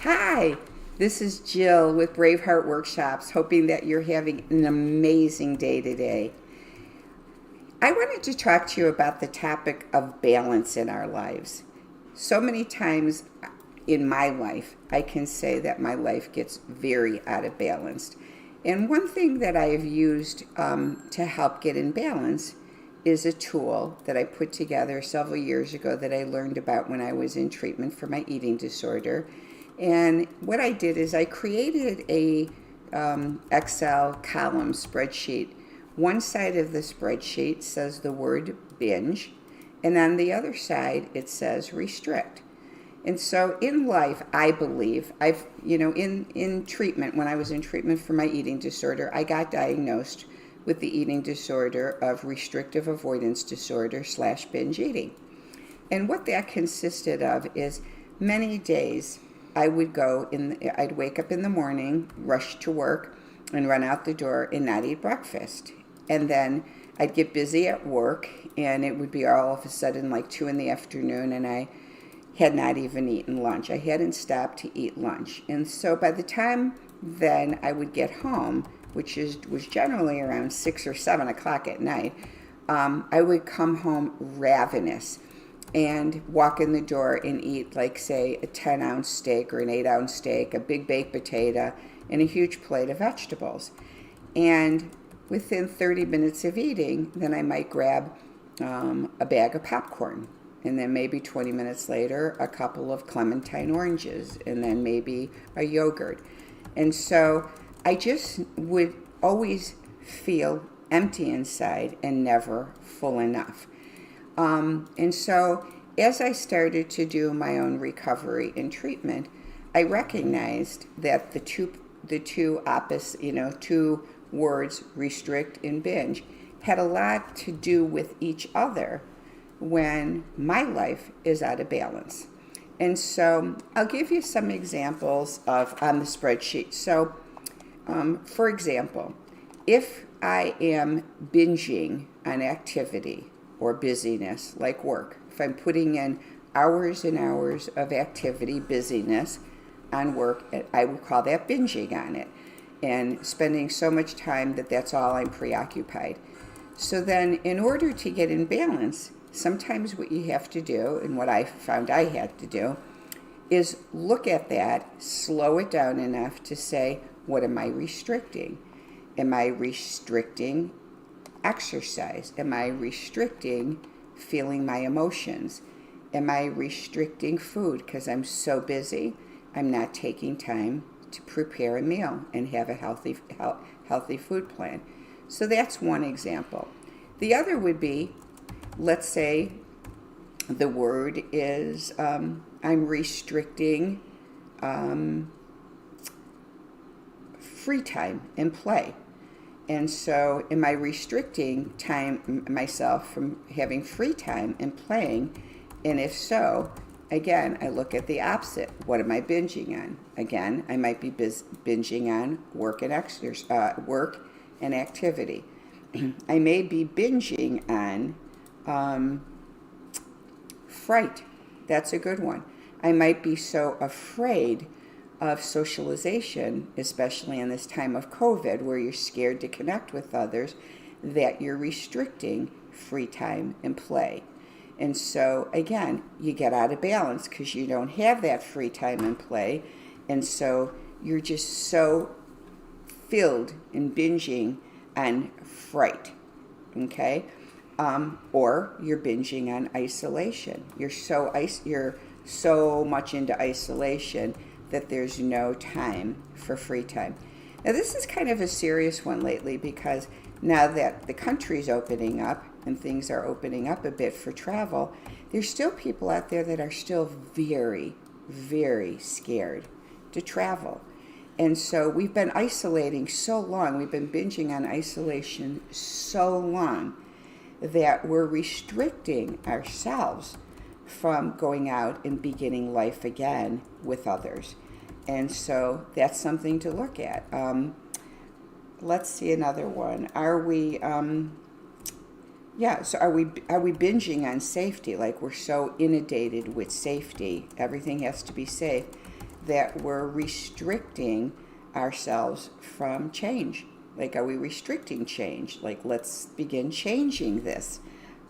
Hi, this is Jill with Braveheart Workshops, hoping that you're having an amazing day today. I wanted to talk to you about the topic of balance in our lives. So many times in my life, I can say that my life gets very out of balance. And one thing that I have used to help get in balance is a tool that I put together several years ago that I learned about when I was in treatment for my eating disorder. And what I did is I created a Excel column spreadsheet. One side of the spreadsheet says the word binge, and on the other side it says restrict. And so in life, I believe, in treatment, when I was in treatment for my eating disorder, I got diagnosed with the eating disorder of restrictive avoidance disorder / binge eating. And what that consisted of is many days I'd wake up in the morning, rush to work, and run out the door and not eat breakfast. And then I'd get busy at work, and it would be all of a sudden like 2 p.m, and I had not even eaten lunch. I hadn't stopped to eat lunch. And so by the time then I would get home, which was generally around 6 or 7 o'clock at night, I would come home ravenous and walk in the door and eat, like, say, a 10-ounce steak or an 8-ounce steak, a big baked potato, and a huge plate of vegetables. And within 30 minutes of eating, then I might grab a bag of popcorn. And then maybe 20 minutes later, a couple of clementine oranges, and then maybe a yogurt. And so I just would always feel empty inside and never full enough. And so as I started to do my own recovery and treatment, I recognized that the two opposite, two words, restrict and binge, had a lot to do with each other when my life is out of balance. And so I'll give you some examples on the spreadsheet. So, for example, if I am binging an activity or busyness like work, if I'm putting in hours and hours of activity, busyness on work, I would call that binging on it, and spending so much time that that's all I'm preoccupied. So then in order to get in balance, sometimes what you have to do, and what I found I had to do, is look at that, slow it down enough to say, what am I restricting? Am I restricting exercise? Am I restricting feeling my emotions? Am I restricting food because I'm so busy I'm not taking time to prepare a meal and have a healthy food plan? So that's one example. The other would be, let's say the word is I'm restricting free time and play. And so am I restricting myself from having free time and playing? And if so, again, I look at the opposite. What am I binging on? Again, I might be binging on work and exercise, work and activity. I may be binging on fright. That's a good one. I might be so afraid of socialization, especially in this time of COVID, where you're scared to connect with others, that you're restricting free time and play. And so, again, you get out of balance because you don't have that free time and play, and so you're just so filled in binging on fright, okay? Or you're binging on isolation. You're so much into isolation that there's no time for free time. Now, this is kind of a serious one lately because now that the country's opening up and things are opening up a bit for travel, there's still people out there that are still very, very scared to travel. And so we've been isolating so long, we've been binging on isolation so long that we're restricting ourselves from going out and beginning life again with others. And so that's something to look at. Let's see another one. Are we binging on safety? Like, we're so inundated with safety, everything has to be safe, that we're restricting ourselves from change. Like, are we restricting change? Like, let's begin changing this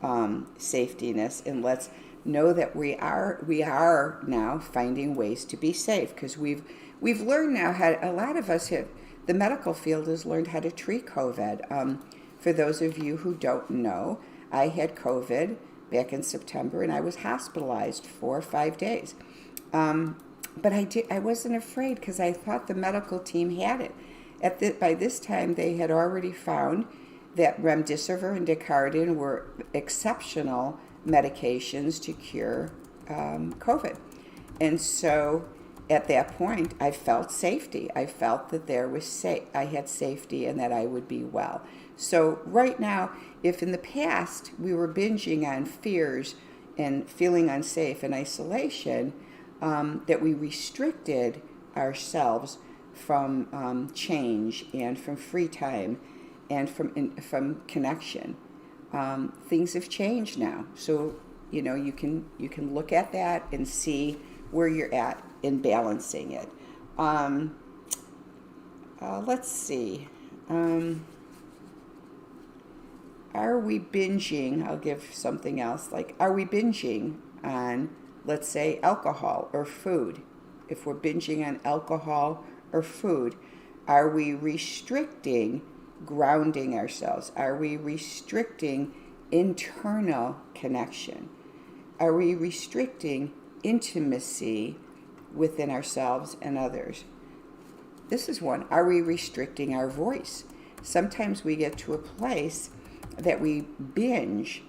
safetiness, and let's know that we are now finding ways to be safe, because we've learned now how, a lot of us have, the medical field has learned how to treat COVID. For those of you who don't know, I had COVID back in September, and I was hospitalized for 5 days. But I wasn't afraid, because I thought the medical team had it. By this time, they had already found that remdesivir and dicardin were exceptional medications to cure COVID. And so at that point, I felt safety. I felt that I had safety, and that I would be well. So right now, if in the past we were binging on fears and feeling unsafe and isolation, that we restricted ourselves from change and from free time and from connection. Things have changed now, so you can look at that and see where you're at in balancing it. Let's see. Are we binging? I'll give something else. Like, are we binging on, let's say, alcohol or food? If we're binging on alcohol or food, are we restricting grounding ourselves? Are we restricting internal connection? Are we restricting intimacy within ourselves and others? This is one. Are we restricting our voice? Sometimes we get to a place that we binge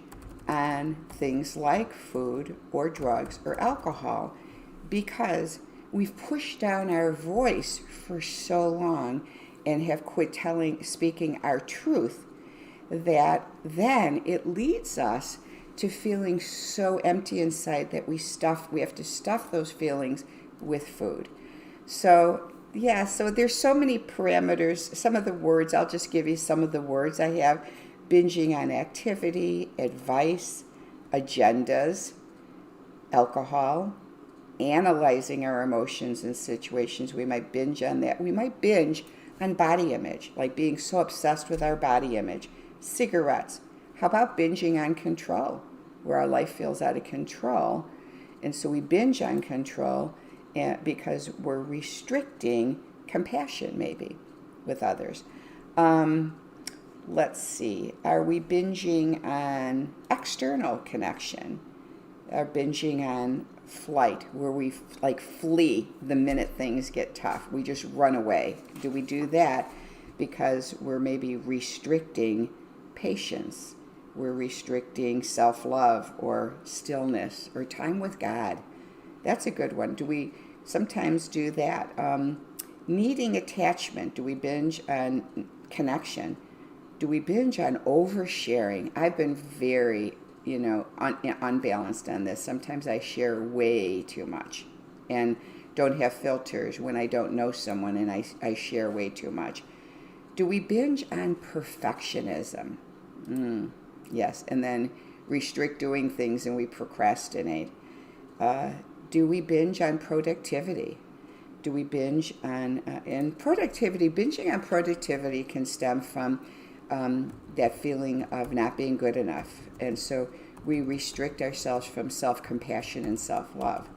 on things like food or drugs or alcohol because we've pushed down our voice for so long and have quit speaking our truth, that then it leads us to feeling so empty inside that we have to stuff those feelings with food. So there's so many parameters. Some of the words, I'll just give you some of the words I have: binging on activity, advice, agendas, alcohol, analyzing our emotions and situations. We might binge on that. We might binge on body image, like being so obsessed with our body image. Cigarettes. How about binging on control, where our life feels out of control, and so we binge on control because we're restricting compassion maybe with others. Let's see. Are we binging on external connection? Are binging on flight, where we flee the minute things get tough? We just run away. Do we do that because we're maybe restricting patience? We're restricting self-love or stillness or time with God. That's a good one. Do we sometimes do that? Needing attachment. Do we binge on connection? Do we binge on oversharing? I've been very, unbalanced on this. Sometimes I share way too much and don't have filters when I don't know someone, and I share way too much. Do we binge on perfectionism? Yes, and then restrict doing things and we procrastinate. Do we binge on productivity? Do we binge on, and productivity, binging on productivity can stem from that feeling of not being good enough. And so we restrict ourselves from self-compassion and self-love.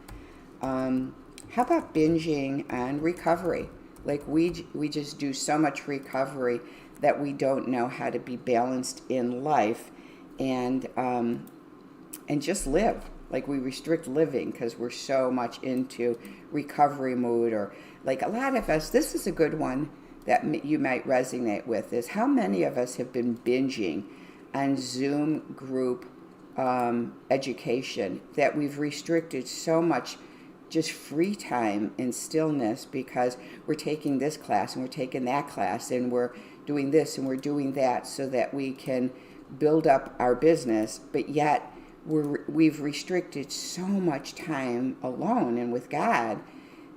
How about binging on recovery? Like we just do so much recovery that we don't know how to be balanced in life and just live. Like we restrict living because we're so much into recovery mood, or like a lot of us, this is a good one that you might resonate with, is how many of us have been binging on Zoom group education, that we've restricted so much just free time and stillness because we're taking this class and we're taking that class and we're doing this and we're doing that so that we can build up our business, but yet we've restricted so much time alone and with God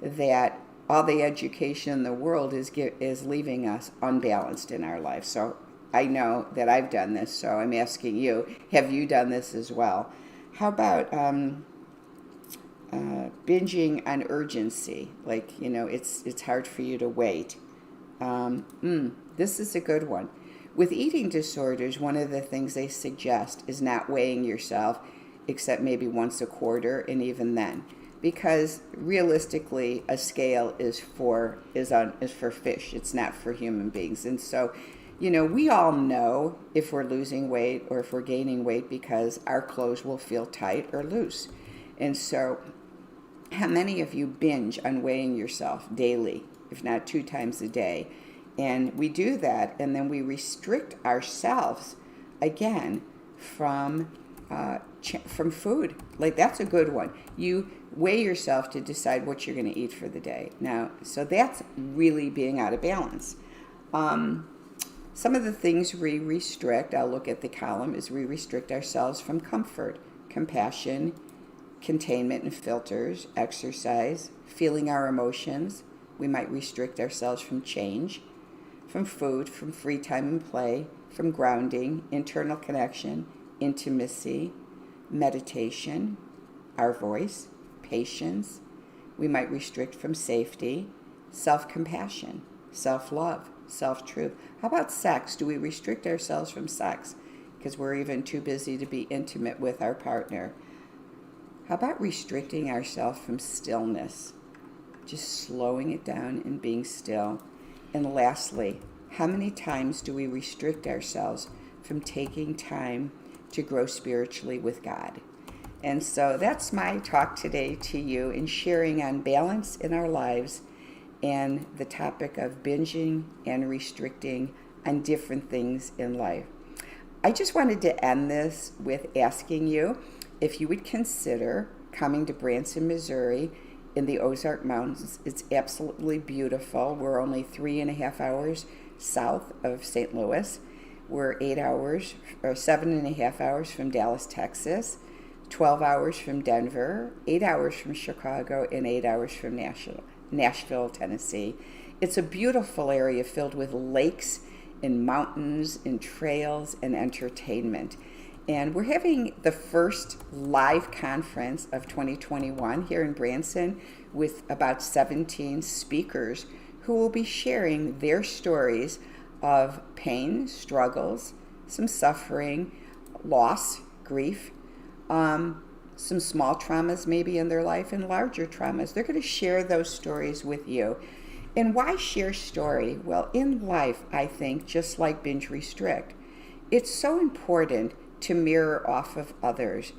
that all the education in the world is leaving us unbalanced in our life. So I know that I've done this, so I'm asking you, have you done this as well? How about binging on urgency, like, it's hard for you to wait. This is a good one. With eating disorders, one of the things they suggest is not weighing yourself except maybe once a quarter, and even then, because realistically, a scale is for fish. It's not for human beings. And so, we all know if we're losing weight or if we're gaining weight because our clothes will feel tight or loose. And so, how many of you binge on weighing yourself daily, if not 2 times a day? And we do that, and then we restrict ourselves again from food. Like, that's a good one. You weigh yourself to decide what you're going to eat for the day. Now, so that's really being out of balance. Some of the things we restrict, I'll look at the column, is we restrict ourselves from comfort, compassion, containment and filters, exercise, feeling our emotions. We might restrict ourselves from change, from food, from free time and play, from grounding, internal connection, intimacy, meditation, our voice, patience. We might restrict from safety, self-compassion, self-love, self-truth. How about sex? Do we restrict ourselves from sex because we're even too busy to be intimate with our partner? How about restricting ourselves from stillness? Just slowing it down and being still. And lastly, how many times do we restrict ourselves from taking time to grow spiritually with God? And so that's my talk today to you in sharing on balance in our lives and the topic of binging and restricting on different things in life. I just wanted to end this with asking you if you would consider coming to Branson, Missouri in the Ozark Mountains. It's absolutely beautiful. We're only 3.5 hours south of St. Louis. We're 7.5 hours from Dallas, Texas, 12 hours from Denver, 8 hours from Chicago, and 8 hours from Nashville, Tennessee. It's a beautiful area filled with lakes and mountains and trails and entertainment. And we're having the first live conference of 2021 here in Branson with about 17 speakers who will be sharing their stories of pain, struggles, some suffering, loss, grief, some small traumas maybe in their life, and larger traumas. They're going to share those stories with you. And why share story? Well, in life, I think, just like binge restrict, it's so important to mirror off of others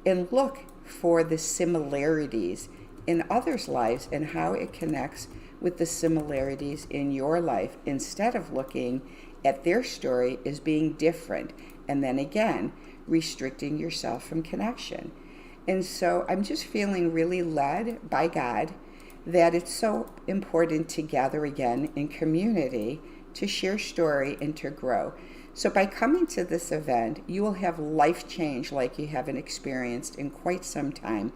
and look for the similarities in others' lives and how it connects with the similarities in your life, instead of looking at their story as being different and then again restricting yourself from connection. And so I'm just feeling really led by God that it's so important to gather again in community to share story and to grow. So by coming to this event, you will have life change like you haven't experienced in quite some time,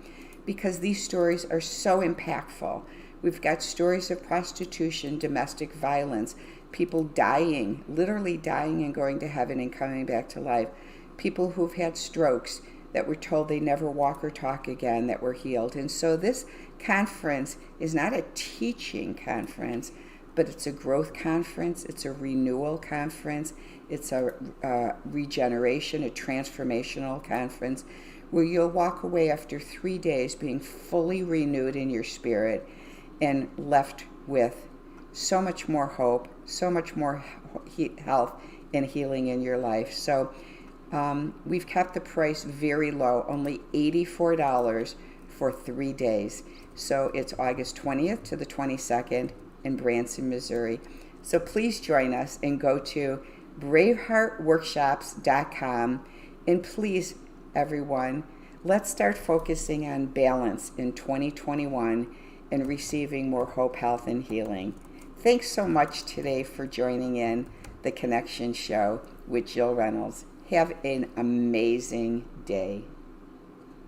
because these stories are so impactful. We've got stories of prostitution, domestic violence, people dying, literally dying and going to heaven and coming back to life, people who've had strokes that were told they never walk or talk again that were healed. And so this conference is not a teaching conference, but it's a growth conference, it's a renewal conference, it's a regeneration, a transformational conference, where you'll walk away after 3 days being fully renewed in your spirit and left with so much more hope, so much more health and healing in your life. So we've kept the price very low, only $84 for 3 days. So it's August 20th to the 22nd in Branson, Missouri. So please join us and go to braveheartworkshops.com. And please, everyone, let's start focusing on balance in 2021 and receiving more hope, health, and healing. Thanks so much today for joining in the Connection Show with Jill Reynolds. Have an amazing day.